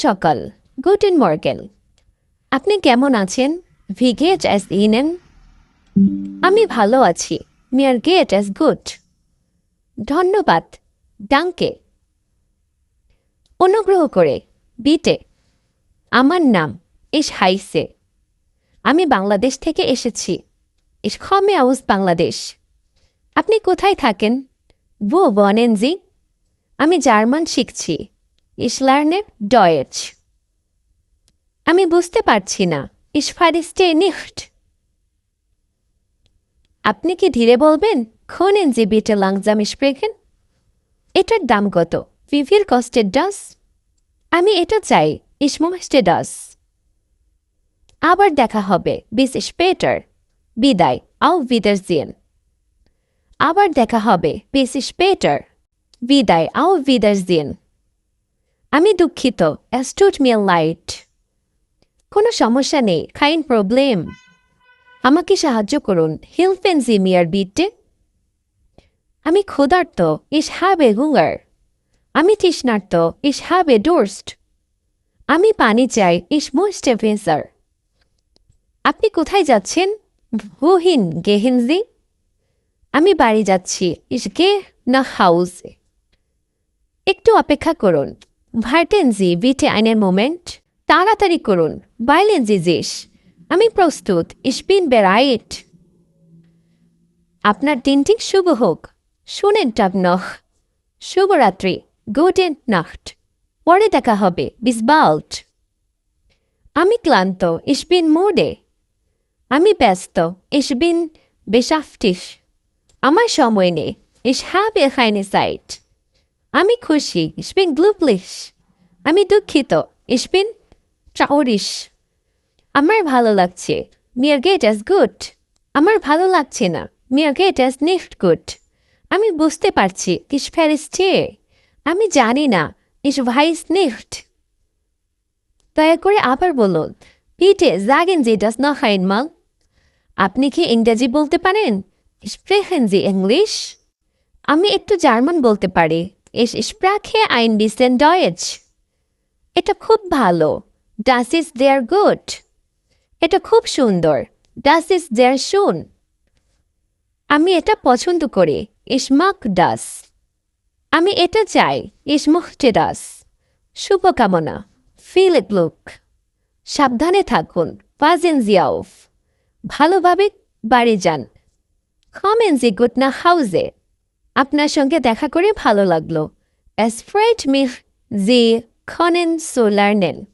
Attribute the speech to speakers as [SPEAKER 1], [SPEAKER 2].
[SPEAKER 1] সকাল, Guten Morgan. আপনি কেমন আছেন? ভি গেট এস ইনেন? আমি ভালো আছি। মিয়ার গেট এস গুড। ধন্যবাদ, ডাঙ্কে। অনুগ্রহ করে, বিটে। আমার নাম ইস হাইসে। আমি বাংলাদেশ থেকে এসেছি। ইস খমে আউস বাংলাদেশ। আপনি কোথায় থাকেন? wo wohnen Sie? আমি জার্মান শিখছি। Ich lerne Deutsch. আমি বুঝতে পারছি না। Ich verstehe nicht. আপনি কি ধীরে বলবেন? Können Sie bitte langsam sprechen? এটার দাম কত? Wie viel kostet das? আমি এটা চাই। Ich möchte das. আবার দেখা হবে। Bis später. বিদায়। Auf Wiedersehen. আবার দেখা হবে। Bis später. বিদায়। Auf Wiedersehen. আমি দুঃখিত। Es tut mir leid. কোনো সমস্যা নেই। Kein Problem. আমাকে সাহায্য করুন। Helfen Sie mir bitte. আমি ক্ষুধার্ত। Ich habe Hunger. আমি তৃষ্ণার্ত। Ich habe Durst. আমি পানি চাই। Ich möchte Wasser. আপনি কোথায় যাচ্ছেন? Wohin gehen Sie? আমি বাড়ি যাচ্ছি। Ich gehe nach Hause. একটু অপেক্ষা করুন। Warten Sie bitte einen Moment. তাড়াতাড়ি করুন। Beeilen Sie sich. আমি প্রস্তুত। Ich bin bereit. আপনার দিনটি শুভ হোক। Schönen Tag noch. শুভরাত্রি। Gute Nacht. পরে দেখা হবে। Bis bald. আমি ক্লান্ত। Ich bin müde. আমি ব্যস্ত। Ich bin beschäftigt. আমার সময় নেই। Ich habe keine Zeit. আমি খুশি। Ich bin glücklich. আমি দুঃখিত। Ich bin traurig. আমার ভালো লাগছে। Mir geht es gut. আমার ভালো লাগছে না। Mir geht es nicht gut. আমি বুঝতে পারছি। Ich verstehe. আমি জানি না। Ich weiß nicht. দয়া করে আবার বলুন। Bitte sagen Sie das noch einmal. আপনি কি ইংরেজি বলতে পারেন? Sprechen Sie English? আমি একটু জার্মান বলতে পারি। Ich spreche ein bisschen Deutsch. এটা খুব ভালো। Das ist sehr gut. এটা খুব সুন্দর। Das ist sehr schön. আমি এটা পছন্দ করি। Ich mag das. আমি এটা চাই। Ich möchte das. শুভকামনা। Viel Glück. সাবধানে থাকুন। Passen Sie auf. ভালোভাবে বাড়ি যান। Kommen Sie gut nach Hause. আপনার সঙ্গে দেখা করে ভালো লাগলো। Es freut mich, Sie können so lernen.